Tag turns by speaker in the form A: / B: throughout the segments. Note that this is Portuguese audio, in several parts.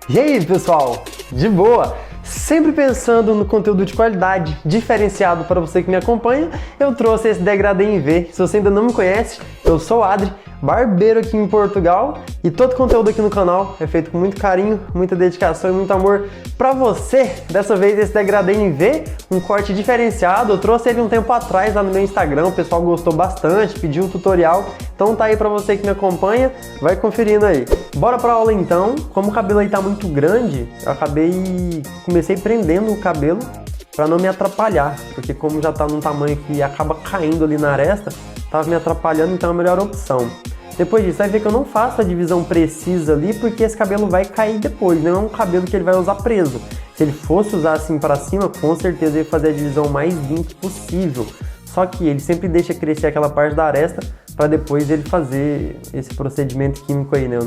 A: E aí, pessoal? De boa? Sempre pensando no conteúdo de qualidade, diferenciado para você que me acompanha, eu trouxe esse degradê em V. Se você ainda não me conhece, eu sou o Adri, barbeiro aqui em Portugal, e todo conteúdo aqui no canal é feito com muito carinho, muita dedicação e muito amor para você. Dessa vez esse degradê em V, um corte diferenciado, eu trouxe ele um tempo atrás lá no meu Instagram, o pessoal gostou bastante, pediu o tutorial, então tá aí para você que me acompanha, vai conferindo aí. Bora pra aula então. Como o cabelo aí tá muito grande, eu comecei prendendo o cabelo para não me atrapalhar, porque como já tá num tamanho que acaba caindo ali na aresta, tava me atrapalhando, então é a melhor opção. Depois disso, vai ver que eu não faço a divisão precisa ali, porque esse cabelo vai cair depois, não é um cabelo que ele vai usar preso. Se ele fosse usar assim para cima, com certeza ele ia fazer a divisão mais limpa possível. Só que ele sempre deixa crescer aquela parte da aresta para depois ele fazer esse procedimento químico aí, né?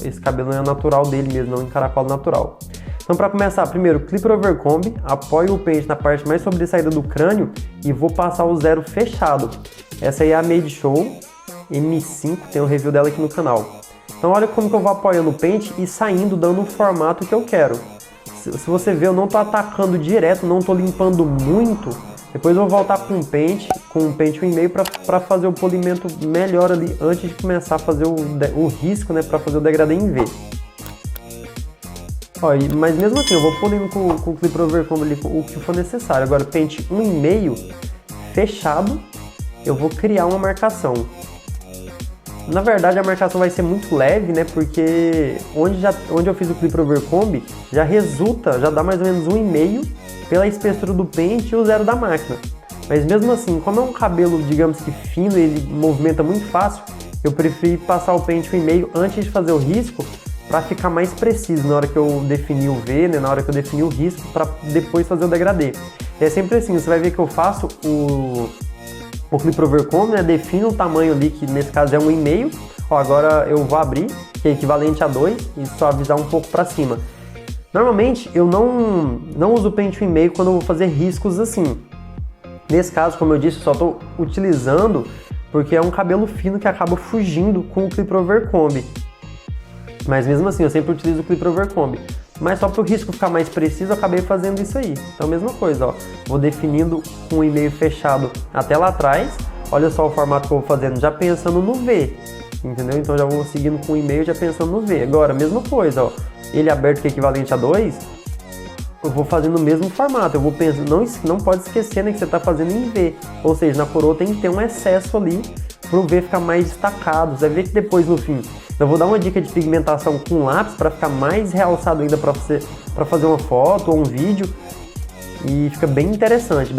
A: Esse cabelo não é natural dele mesmo, não é um encaracolado natural. Então, para começar, primeiro, clipper over comb, apoio o pente na parte mais sobressaída do crânio e vou passar o zero fechado. Essa aí é a Made Show M5, tem um review dela aqui no canal. Então, olha como que eu vou apoiando o pente e saindo, dando o formato que eu quero. Se você ver, eu não estou atacando direto, não estou limpando muito. Depois eu vou voltar com um pente 1,5 para fazer o polimento melhor ali antes de começar a fazer o risco, né, para fazer o degradê em V. Ó, mas mesmo assim eu vou polindo com o clipper over comb ali o que for necessário. Agora pente 1,5 fechado, eu vou criar uma marcação. Na verdade a marcação vai ser muito leve, né, porque onde eu fiz o clipper over comb já dá mais ou menos 1,5 pela espessura do pente e o zero da máquina. Mas mesmo assim, como é um cabelo, digamos que fino, ele movimenta muito fácil, eu preferi passar o pente 1,5 antes de fazer o risco, para ficar mais preciso na hora que eu definir o V, né, na hora que eu definir o risco, para depois fazer o degradê. É sempre assim, você vai ver que eu faço o clipper over comb, né, defino o tamanho ali, que nesse caso é 1,5. Ó, agora eu vou abrir, que é equivalente a 2, e suavizar um pouco para cima. Normalmente eu não uso pente 1,5 quando eu vou fazer riscos assim. Nesse caso, como eu disse, eu só estou utilizando porque é um cabelo fino que acaba fugindo com o clipper over comb. Mas mesmo assim, eu sempre utilizo o clipper over comb. Mas só para o risco ficar mais preciso, eu acabei fazendo isso aí. Então, mesma coisa, ó. Vou definindo com o 1,5 fechado até lá atrás. Olha só o formato que eu vou fazendo, já pensando no V. Entendeu? Então, já vou seguindo com o 1,5 já pensando no V. Agora, mesma coisa, ó. Ele aberto que é equivalente a 2, eu vou fazendo o mesmo formato. Eu vou pensando, não pode esquecer, né, que você está fazendo em V. Ou seja, na coroa tem que ter um excesso ali para o V ficar mais destacado. Você vai ver que depois, no fim, eu vou dar uma dica de pigmentação com lápis para ficar mais realçado ainda para fazer uma foto ou um vídeo. E fica bem interessante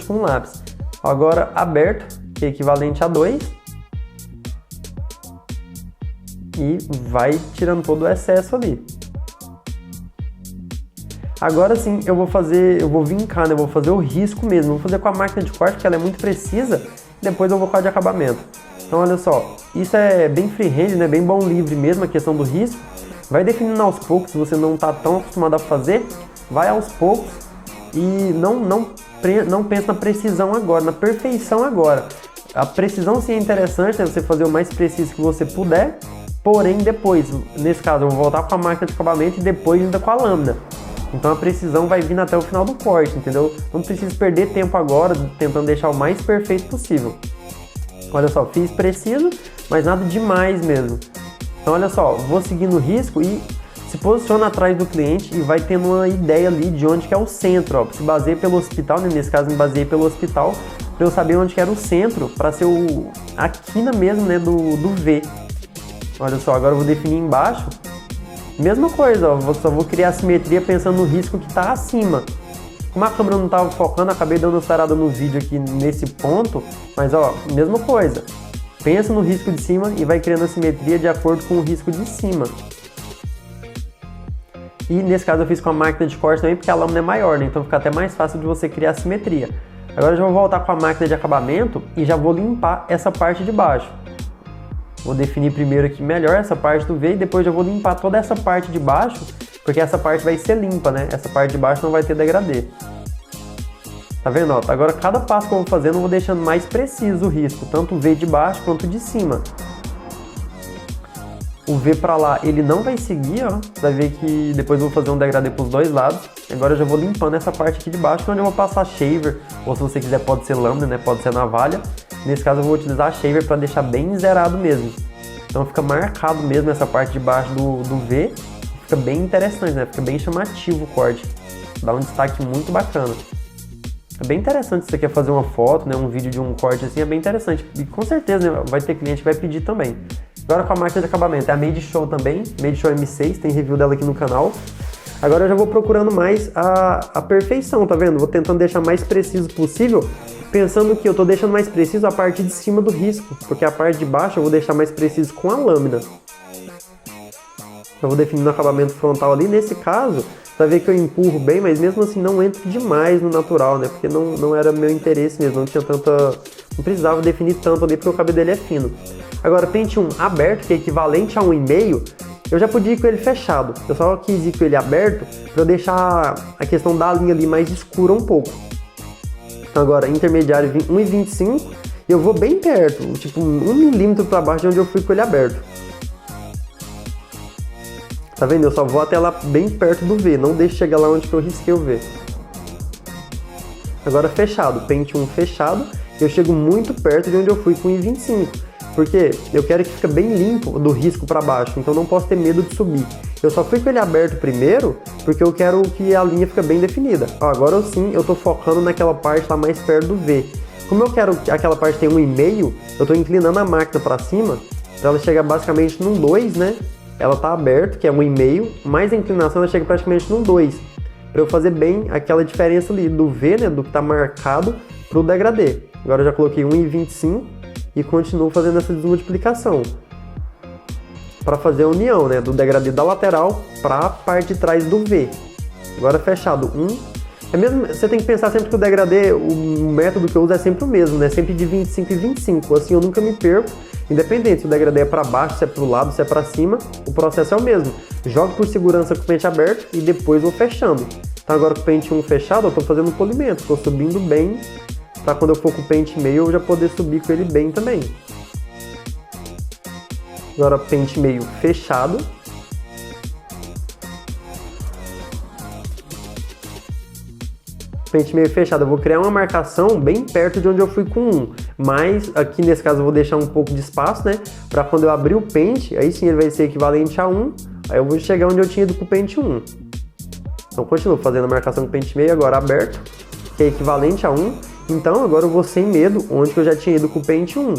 A: com lápis. Agora, aberto, que é equivalente a 2. E vai tirando todo o excesso ali. Agora sim, eu vou vincar, né? Eu vou fazer o risco mesmo. Vou fazer com a máquina de corte, porque ela é muito precisa. Depois eu vou com a de acabamento. Então, olha só, isso é bem freehand, né? Bem bom livre mesmo, a questão do risco. Vai definindo aos poucos, se você não está tão acostumado a fazer, vai aos poucos e não pense na precisão agora, na perfeição agora. A precisão sim é interessante, né? Você fazer o mais preciso que você puder, porém depois, nesse caso, eu vou voltar com a máquina de acabamento e depois ainda com a lâmina. Então a precisão vai vindo até o final do corte, entendeu? Não precisa perder tempo agora, tentando deixar o mais perfeito possível. Olha só, fiz preciso, mas nada demais mesmo. Então olha só, vou seguindo o risco e se posiciona atrás do cliente e vai tendo uma ideia ali de onde que é o centro. Ó. Se baseia pelo hospital, né? Nesse caso me baseei pelo hospital, para eu saber onde que era o centro, para ser a quina mesmo, né, do V. Olha só, agora eu vou definir embaixo. Mesma coisa, ó, só vou criar simetria pensando no risco que está acima. Como a câmera não estava focando, acabei dando uma sarada no vídeo aqui nesse ponto, mas ó, mesma coisa. Pensa no risco de cima e vai criando a simetria de acordo com o risco de cima. E nesse caso eu fiz com a máquina de corte também, porque a lâmina é maior, né? Então fica até mais fácil de você criar a simetria. Agora eu já vou voltar com a máquina de acabamento e já vou limpar essa parte de baixo. Vou definir primeiro aqui melhor essa parte do V e depois já vou limpar toda essa parte de baixo, porque essa parte vai ser limpa, né? Essa parte de baixo não vai ter degradê. Tá vendo? Ó, agora cada passo que eu vou fazendo eu vou deixando mais preciso o risco, tanto o V de baixo quanto de cima. O V pra lá, ele não vai seguir, ó. Vai ver que depois eu vou fazer um degradê pros dois lados. Agora eu já vou limpando essa parte aqui de baixo, onde eu vou passar shaver. Ou se você quiser pode ser lâmina, né? Pode ser navalha. Nesse caso eu vou utilizar a shaver para deixar bem zerado mesmo. Então fica marcado mesmo essa parte de baixo do V. Fica bem interessante, né? Fica bem chamativo o corte. Dá um destaque muito bacana. É bem interessante se você quer fazer uma foto, né? Um vídeo de um corte assim, é bem interessante. E com certeza, né, vai ter cliente que vai pedir também. Agora com a máquina de acabamento, é a Made Show também. Made Show M6, tem review dela aqui no canal. Agora eu já vou procurando mais a perfeição, tá vendo? Vou tentando deixar mais preciso possível, pensando que eu tô deixando mais preciso a parte de cima do risco, porque a parte de baixo eu vou deixar mais preciso com a lâmina. Eu vou definindo o acabamento frontal ali. Nesse caso, vai ver que eu empurro bem, mas mesmo assim não entro demais no natural, né? Porque não era meu interesse mesmo, não tinha tanta... Não precisava definir tanto ali porque o cabelo dele é fino. Agora, pente 1 aberto, que é equivalente a 1,5, eu já podia ir com ele fechado. Eu só quis ir com ele aberto para eu deixar a questão da linha ali mais escura um pouco. Então agora, intermediário 1,25, e eu vou bem perto, tipo 1 milímetro para baixo de onde eu fui com ele aberto. Tá vendo? Eu só vou até lá bem perto do V, não deixo chegar lá onde que eu risquei o V. Agora fechado, pente 1 fechado, eu chego muito perto de onde eu fui com 1,25. Porque eu quero que fique bem limpo do risco para baixo, então não posso ter medo de subir. Eu só fui com ele aberto primeiro, porque eu quero que a linha fique bem definida. Ó, agora sim, eu tô focando naquela parte lá mais perto do V. Como eu quero que aquela parte tenha 1,5, eu tô inclinando a máquina para cima, para ela chegar basicamente num 2, né? Ela tá aberto, que é 1,5, mais a inclinação ela chega praticamente num 2. Para eu fazer bem aquela diferença ali do V, né, do que tá marcado, pro degradê. Agora eu já coloquei 1,25 e continuo fazendo essa desmultiplicação. Para fazer a união, né, do degradê da lateral para a parte de trás do V. Agora fechado 1. É mesmo, você tem que pensar sempre que o degradê, o método que eu uso é sempre o mesmo, né? Sempre de 25 e 25. Assim eu nunca me perco. Independente se o degradê é para baixo, se é para o lado, se é para cima, o processo é o mesmo. Jogo por segurança com o pente aberto e depois vou fechando. Então agora com o pente 1 fechado, eu estou fazendo polimento. Estou subindo bem, para quando eu for com o pente meio eu já poder subir com ele bem também. Agora pente meio fechado. Pente meio fechado, eu vou criar uma marcação bem perto de onde eu fui com 1. Mas aqui nesse caso eu vou deixar um pouco de espaço, né? Para quando eu abrir o pente, aí sim ele vai ser equivalente a 1. Aí eu vou chegar onde eu tinha ido com o pente 1. Então continuo fazendo a marcação com o pente meio agora aberto, que é equivalente a 1. Então agora eu vou sem medo onde que eu já tinha ido com o pente 1.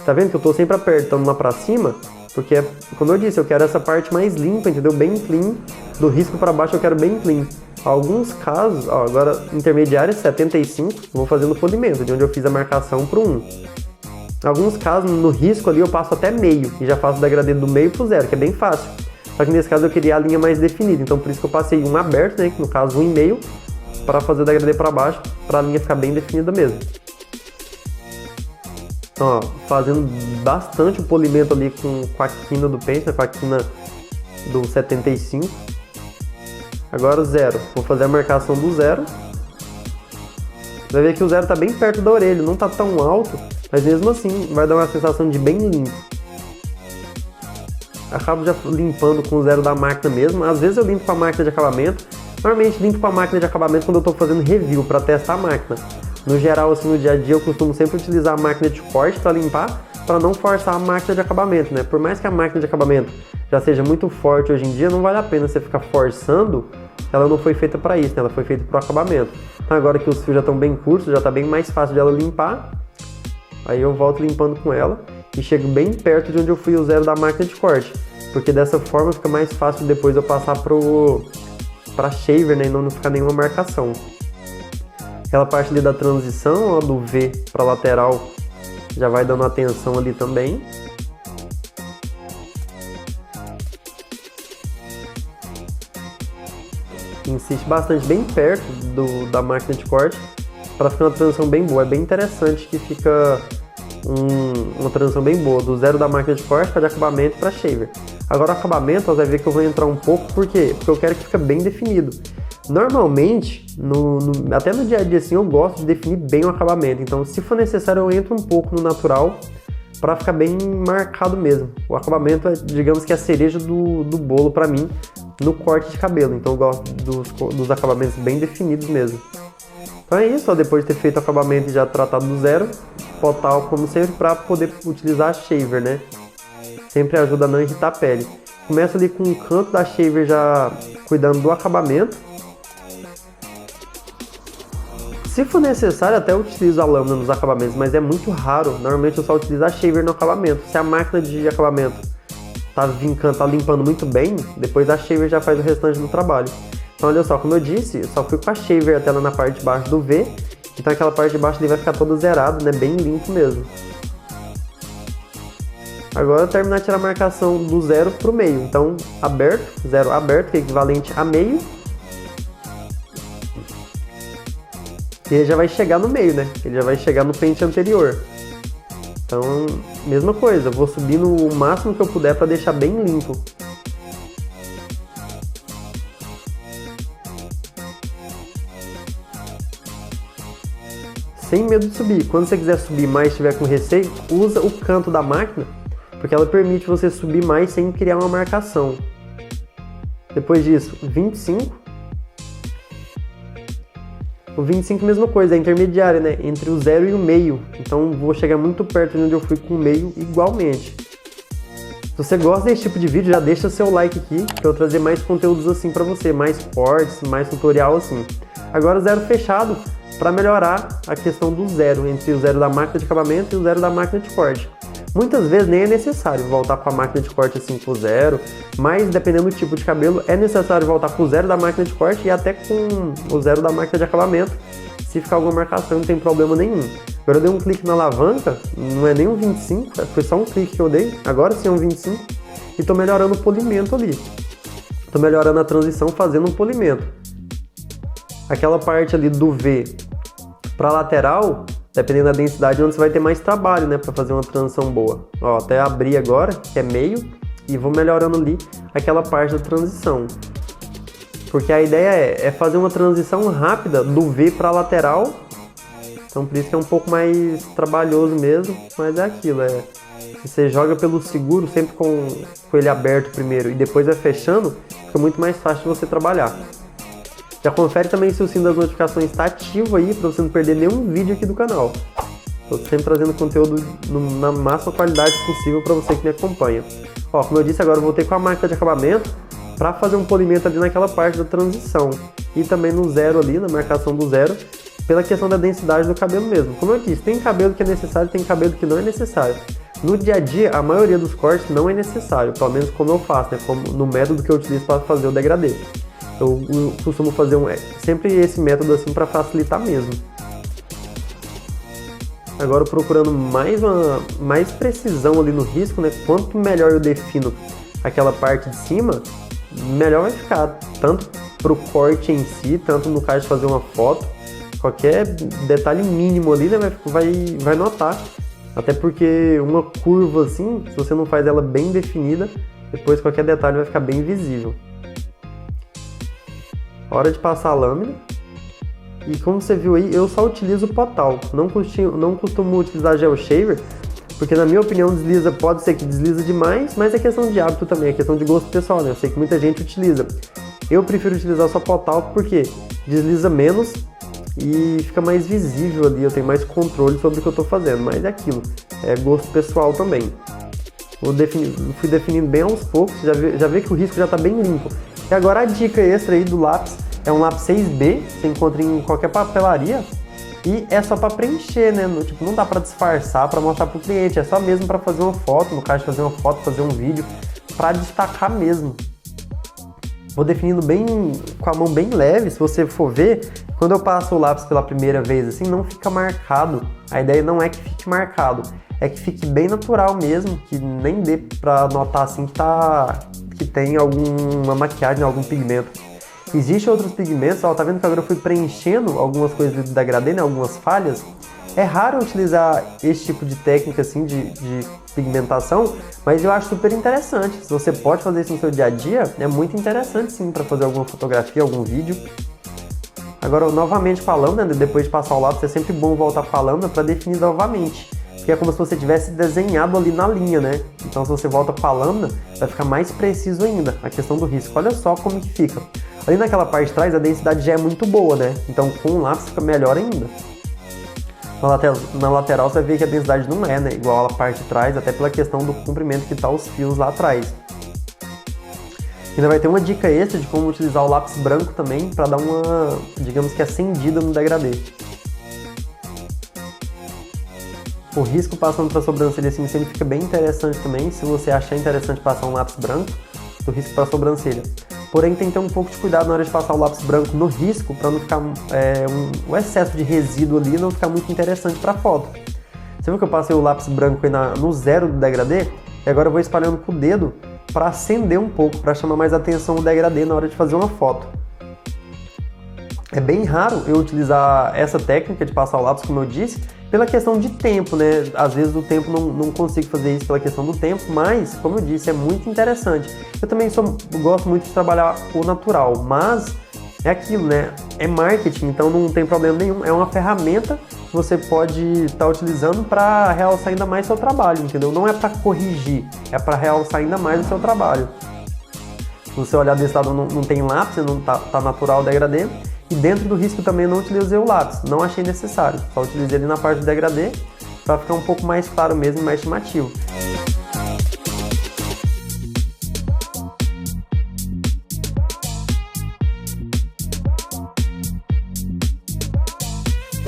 A: Tá vendo que eu tô sempre apertando lá pra cima? Porque, como eu disse, eu quero essa parte mais limpa, entendeu? Bem clean. Do risco para baixo eu quero bem clean. Alguns casos, ó, agora intermediário 75, eu vou fazendo polimento, de onde eu fiz a marcação pro 1. Alguns casos, no risco ali eu passo até meio, e já faço o degradê do meio pro 0, que é bem fácil. Só que nesse caso eu queria a linha mais definida, então por isso que eu passei um aberto, né, que no caso 1,5, para fazer o degradê para baixo, para a linha ficar bem definida mesmo. Então, ó, fazendo bastante o polimento ali com a quina do pente, né, com a quina do 75. Agora o 0, vou fazer a marcação do 0. Você vai ver que o 0 está bem perto da orelha, não está tão alto, mas mesmo assim vai dar uma sensação de bem limpo. Acabo já limpando com o 0 da máquina mesmo, às vezes eu limpo com a máquina de acabamento, normalmente limpo com a máquina de acabamento quando eu estou fazendo review para testar a máquina. No geral, assim, no dia a dia eu costumo sempre utilizar a máquina de corte para limpar, para não forçar a máquina de acabamento, né? Por mais que a máquina de acabamento já seja muito forte hoje em dia, não vale a pena você ficar forçando, ela não foi feita para isso, né? Ela foi feita para o acabamento. Então agora que os fios já estão bem curtos, já está bem mais fácil de ela limpar, aí eu volto limpando com ela e chego bem perto de onde eu fui o 0 da máquina de corte, porque dessa forma fica mais fácil depois eu passar para shaver, né? E não ficar nenhuma marcação. Aquela parte ali da transição, ó, do V para lateral, já vai dando atenção ali também. Insiste bastante bem perto da máquina de corte para ficar uma transição bem boa. É bem interessante que fica uma transição bem boa do 0 da máquina de corte para de acabamento para shaver. Agora o acabamento, você vai ver que eu vou entrar um pouco, por quê? Porque eu quero que fique bem definido. Normalmente, até no dia a dia assim, eu gosto de definir bem o acabamento, então se for necessário eu entro um pouco no natural para ficar bem marcado mesmo. O acabamento é, digamos que a cereja do bolo para mim no corte de cabelo, então eu gosto dos acabamentos bem definidos mesmo. Então é isso, ó, depois de ter feito o acabamento e já tratado do zero, potal como sempre para poder utilizar a shaver, né? Sempre ajuda a não irritar a pele. Começa ali com o canto da shaver já cuidando do acabamento. Se for necessário, até eu utilizo a lâmina nos acabamentos, mas é muito raro. Normalmente eu só utilizo a shaver no acabamento. Se a máquina de acabamento tá vincando, tá limpando muito bem, depois a shaver já faz o restante do trabalho. Então olha só, como eu disse, eu só fui com a shaver até lá na parte de baixo do V. Então aquela parte de baixo ali vai ficar toda zerada, né? Bem limpo mesmo. Agora eu terminar de tirar a marcação do zero pro meio. Então aberto, zero aberto, que é equivalente a meio. E ele já vai chegar no meio, né? Ele já vai chegar no pente anterior. Então, mesma coisa, vou subir no máximo que eu puder para deixar bem limpo. Sem medo de subir. Quando você quiser subir mais e estiver com receio, usa o canto da máquina, porque ela permite você subir mais sem criar uma marcação. Depois disso, 25. O 25 mesma coisa, é intermediária, né? Entre o 0 e o meio. Então vou chegar muito perto de onde eu fui com o meio igualmente. Se você gosta desse tipo de vídeo, já deixa seu like aqui, para eu trazer mais conteúdos assim para você, mais cortes, mais tutorial assim. Agora o zero fechado, para melhorar a questão do zero, entre o zero da máquina de acabamento e o zero da máquina de corte. Muitas vezes nem é necessário voltar com a máquina de corte assim com o zero, mas dependendo do tipo de cabelo, é necessário voltar com o zero da máquina de corte e até com o zero da máquina de acabamento, se ficar alguma marcação não tem problema nenhum. Agora eu dei um clique na alavanca, não é nem um 25, foi só um clique que eu dei, agora sim é um 25, e estou melhorando o polimento ali. Estou melhorando a transição fazendo um polimento. Aquela parte ali do V para lateral, dependendo da densidade, onde você vai ter mais trabalho, né, para fazer uma transição boa. Ó, até abrir agora, que é meio, e vou melhorando ali aquela parte da transição. Porque a ideia é fazer uma transição rápida do V para lateral. Então por isso que é um pouco mais trabalhoso mesmo, mas é aquilo, se você joga pelo seguro, sempre com ele aberto primeiro e depois vai fechando, fica muito mais fácil de você trabalhar. Já confere também se o sino das notificações está ativo aí, para você não perder nenhum vídeo aqui do canal. Estou sempre trazendo conteúdo na máxima qualidade possível para você que me acompanha. Ó, como eu disse, agora eu voltei com a máquina de acabamento para fazer um polimento ali naquela parte da transição. E também no zero ali, na marcação do zero, pela questão da densidade do cabelo mesmo. Como eu disse, tem cabelo que é necessário, tem cabelo que não é necessário. No dia a dia, a maioria dos cortes não é necessário, pelo menos como eu faço, né? Como no método que eu utilizo para fazer o degradê. Eu costumo fazer sempre esse método assim para facilitar mesmo. Agora procurando mais precisão ali no risco, né? Quanto melhor eu defino aquela parte de cima, melhor vai ficar. Tanto para o corte em si, tanto no caso de fazer uma foto. Qualquer detalhe mínimo ali, né, vai notar. Até porque uma curva assim, se você não faz ela bem definida, depois qualquer detalhe vai ficar bem visível. Hora de passar a lâmina. E como você viu aí, eu só utilizo o potal. Não costumo utilizar gel shaver, porque na minha opinião pode ser que desliza demais, mas é questão de hábito também, é questão de gosto pessoal, né? Eu sei que muita gente utiliza. Eu prefiro utilizar só potal porque desliza menos e fica mais visível ali, eu tenho mais controle sobre o que eu estou fazendo, mas é aquilo, é gosto pessoal também. Fui definindo bem aos poucos, já vê que o risco já está bem limpo. E agora a dica extra aí do lápis, é um lápis 6B, você encontra em qualquer papelaria, e é só para preencher, né? Tipo, não dá para disfarçar, para mostrar para o cliente, é só mesmo para fazer uma foto, no caso de fazer uma foto, fazer um vídeo, para destacar mesmo. Vou definindo bem, com a mão bem leve, se você for ver, quando eu passo o lápis pela primeira vez assim, não fica marcado. A ideia não é que fique marcado, é que fique bem natural mesmo, que nem dê pra notar assim que tem alguma maquiagem, algum pigmento. Existem outros pigmentos, ó, tá vendo que agora eu fui preenchendo algumas coisas do degradê, né, algumas falhas. É raro utilizar esse tipo de técnica assim de pigmentação, mas eu acho super interessante. Se você pode fazer isso no seu dia a dia, é muito interessante sim para fazer alguma fotografia, algum vídeo. Agora, novamente falando, né, depois de passar o lápis, é sempre bom voltar falando para definir novamente. que é como se você tivesse desenhado ali na linha, né? Então se você volta com a lâmina, vai ficar mais preciso ainda a questão do risco. Olha só como que fica. Ali naquela parte de trás a densidade já é muito boa, né? Então com o lápis fica melhor ainda. Na lateral você vai ver que a densidade não é, né, igual a parte de trás, até pela questão do comprimento que tá os fios lá atrás. Ainda vai ter uma dica extra de como utilizar o lápis branco também para dar uma, digamos que acendida no degradê. O risco passando para a sobrancelha assim sempre fica bem interessante também, se você achar interessante passar um lápis branco, do risco para a sobrancelha. Porém tem que ter um pouco de cuidado na hora de passar o lápis branco no risco para não ficar o excesso de resíduo ali não ficar muito interessante para a foto. Você viu que eu passei o lápis branco aí no zero do degradê? E agora eu vou espalhando com o dedo para acender um pouco, para chamar mais atenção o degradê na hora de fazer uma foto. É bem raro eu utilizar essa técnica de passar o lápis, como eu disse, pela questão de tempo, né? Às vezes o tempo não consigo fazer isso pela questão do tempo, mas, como eu disse, é muito interessante. Eu também gosto muito de trabalhar o natural, mas é aquilo, né? É marketing, então não tem problema nenhum. É uma ferramenta que você pode estar utilizando para realçar ainda mais seu trabalho, entendeu? Não é para corrigir, é para realçar ainda mais o seu trabalho. Se você olhar desse lado não tem lápis, não tá natural o degradê. E dentro do risco também eu não utilizei o lápis, não achei necessário. Só utilizei ele na parte do degradê para ficar um pouco mais claro mesmo, mais chamativo.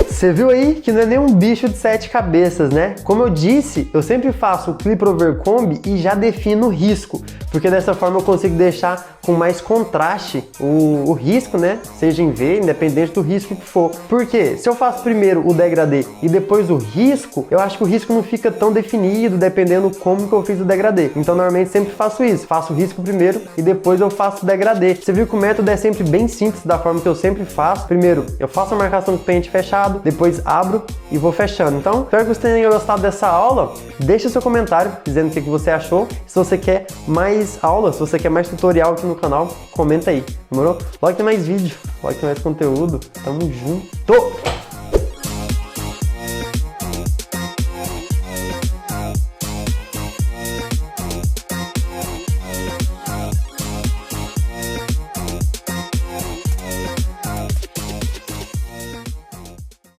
A: Você viu aí que não é nem um bicho de 7 cabeças, né? Como eu disse, eu sempre faço o Clip Over Comb e já defino o risco, porque dessa forma eu consigo deixar com mais contraste o risco, né? Seja em V, independente do risco que for. Porque se eu faço primeiro o degradê e depois o risco, eu acho que o risco não fica tão definido, dependendo como que eu fiz o degradê. Então normalmente sempre faço isso, faço o risco primeiro e depois eu faço o degradê. Você viu que o método é sempre bem simples, da forma que eu sempre faço. Primeiro, eu faço a marcação com o pente fechado, depois abro e vou fechando. Então, espero que você tenha gostado dessa aula. Deixa seu comentário dizendo o que você achou. Se você quer mais aulas, se você quer mais tutorial aqui no canal, comenta aí, demorou? Logo tem mais vídeo, logo tem mais conteúdo. Tamo junto!